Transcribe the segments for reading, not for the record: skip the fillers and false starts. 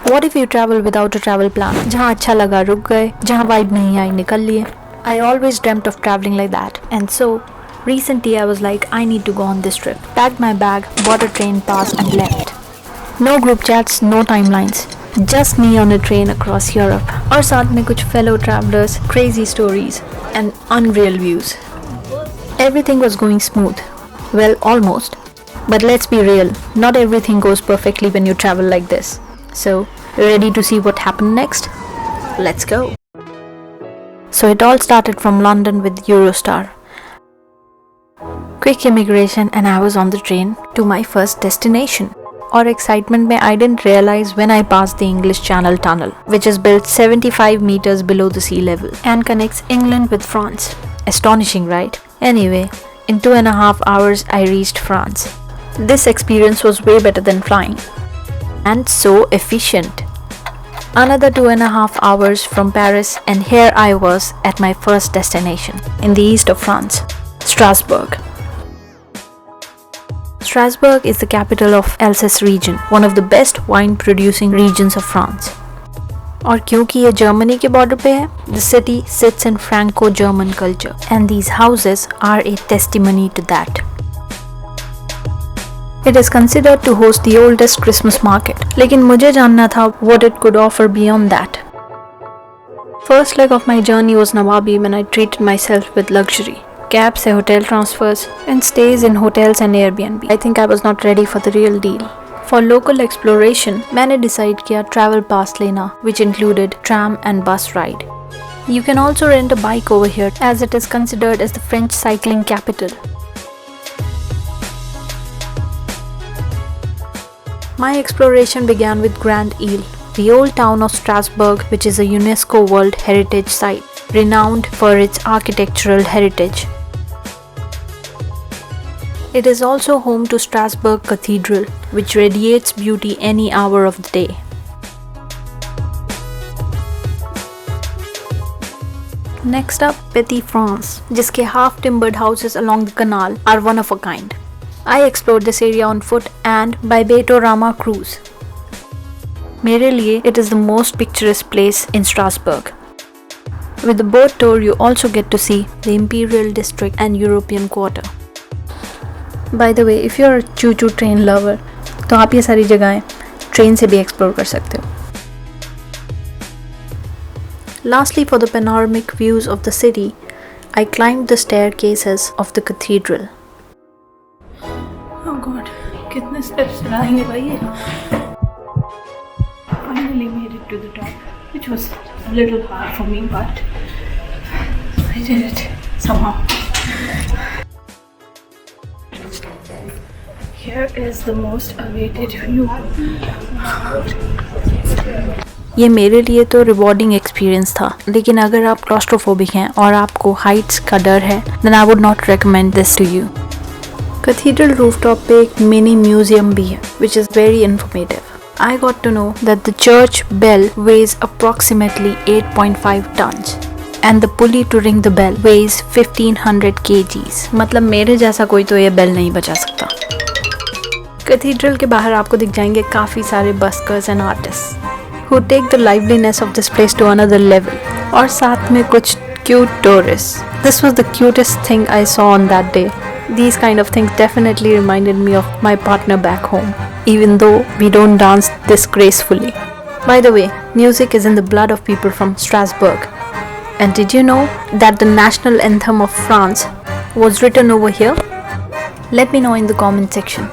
What if you travel without a travel plan? जहाँ अच्छा लगा रुक गए, जहाँ vibe नहीं आई निकल लिए. I always dreamt of traveling like that. And so, recently I was like, I need to go on this trip. Packed my bag, bought a train pass and left. No group chats, no timelines. Just me on a train across Europe. और साथ में कुछ fellow travelers, crazy stories and unreal views. Everything was going smooth. Well, almost. But let's be real, not everything goes perfectly when you travel like this. So, ready to see what happened next? Let's go. So it all started from London with Eurostar. Quick immigration and I was on the train to my first destination. Or excitement mein I didn't realize when I passed the English Channel Tunnel, which is built 75 meters below the sea level and connects England with France. Astonishing, right? Anyway, in 2.5 hours I reached France. This experience was way better than flying. And so efficient. Another 2.5 hours from Paris and here I was at my first destination in the east of France, Strasbourg. Strasbourg is the capital of Alsace region, one of the best wine producing regions of France. और क्योंकि ये Germany के border पे है, the city sits in Franco-German culture and these houses are a testimony to that. It is considered to host the oldest Christmas market, लेकिन मुझे जानना था what it could offer beyond that. First leg of my journey was Nawabi when I treated myself with luxury. Cabs से hotel transfers and stays in hotels and Airbnb. I think I was not ready for the real deal. For local exploration, मैंने decide किया travel pass लेना, which included tram and bus ride. You can also rent a bike over here as it is considered as the French cycling capital. My exploration began with Grand Ile, the old town of Strasbourg, which is a UNESCO World Heritage Site, renowned for its architectural heritage. It is also home to Strasbourg Cathedral, which radiates beauty any hour of the day. Next up, Petit France, जिसके half-timbered houses along the canal are one of a kind. I explored this area on foot and by Beitorama cruise. मेरे लिए, it is the most picturesque place in Strasbourg. With the boat tour, you also get to see the Imperial District and European Quarter. By the way, if you're a choo-choo train lover, तो आप ये सारी जगहें train से भी explore कर सकते हो. Lastly, for the panoramic views of the city, I climbed the staircases of the cathedral. Oh God, कितने steps चढ़ाएंगे भाई? Finally made it to the top, which was a little hard for me, but I did it somehow. Here is the most awaited view. ये मेरे लिए तो rewarding experience था, लेकिन अगर आप क्लॉस्ट्रोफोबिक हैं और आपको हाइट्स का डर है, then I would not recommend this to you. Cathedral rooftop पे एक मिनी म्यूजियम भी है, which is very informative. I got to know that the church bell weighs approximately 8.5 tons and the pulley to ring the bell weighs 1500 kgs. मतलब मेरे जैसा कोई तो ये बेल नहीं बजा सकता. कैथीड्रल के बाहर आपको दिख जाएंगे काफ़ी सारे buskers and artist who take the liveliness of this place to another level. और साथ में कुछ cute tourists. This was the cutest thing I saw on that day. These kind of things definitely reminded me of my partner back home, even though we don't dance this gracefully. By the way, music is in the blood of people from Strasbourg. And did you know that the national anthem of France was written over here? Let me know in the comment section.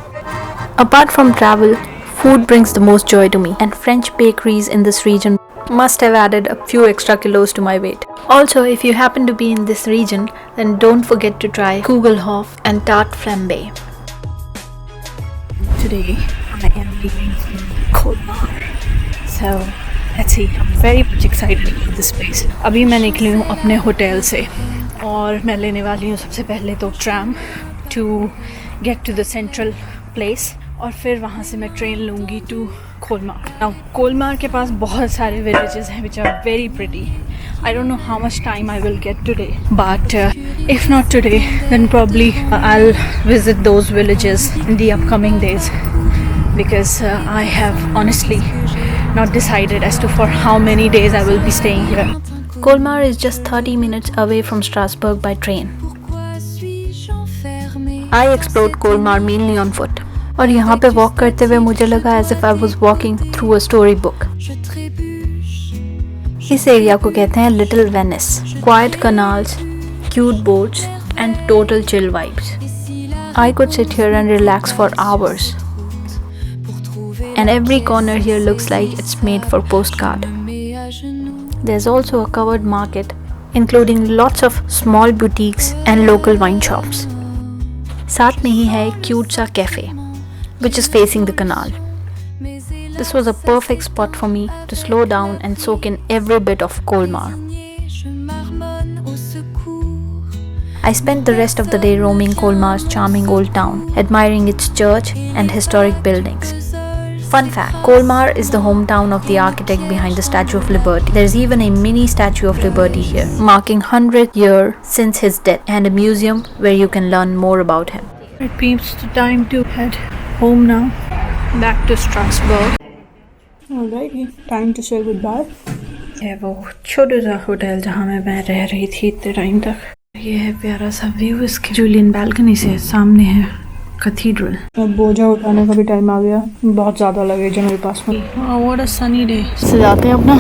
Apart from travel, food brings the most joy to me, and French bakeries in this region must have added a few extra kilos to my weight. Also, if you happen to be in this region, then don't forget to try Kugelhof and tarte flambe. Today, I am leaving Colmar. So, let's see. I'm very much excited about this place. अभी मैं निकली हूँ अपने hotel से और मैं लेने वाली हूँ सबसे पहले तो tram to get to the central place. और फिर वहाँ से मैं ट्रेन लूँगी टू कोलमार. नाउ कोलमार के पास बहुत सारे विलेजेस हैं which are very pretty. I don't know how much time I will get today, but if not today, then probably I'll visit those villages in the upcoming days because I have honestly not decided as to for how many days I will be staying here. Colmar is just 30 minutes away from Strasbourg by train. I explored Colmar mainly on foot. और यहाँ पे walk करते हुए मुझे लगा as if I was walking through a story book. इस area को कहते हैं Little Venice. Quiet canals, cute boats and total chill vibes. I could sit here and relax for hours. And every corner here looks like it's made for postcard. There's also a covered market, including lots of small boutiques and local wine shops. साथ में ही है एक cute सा cafe, which is facing the canal. This was a perfect spot for me to slow down and soak in every bit of Colmar. I spent the rest of the day roaming Colmar's charming old town, admiring its church and historic buildings. Fun fact, Colmar is the hometown of the architect behind the Statue of Liberty. There is even a mini Statue of Liberty here, marking 100th year since his death, and a museum where you can learn more about him. It seems the time to head home now, back to Strasbourg. Alrighty, time to say goodbye. ये वो छोटा सा hotel जहाँ मैं रह रही थी इतने टाइम तक. ये है प्यारा सा व्यू इसके जूलियन बैल्कनी से. सामने है कैथेड्रल. अब बोझा उठाने का भी टाइम आ गया. बहुत ज़्यादा लगेज है मेरे पास में. What a sunny day. सजाते हैं अपना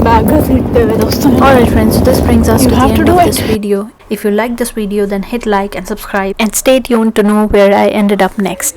बैग घसीटते हुए दोस्तों. Alright friends, so this brings us to the end of this video. If you like this video, then hit like and subscribe and stay tuned to know where I ended up next.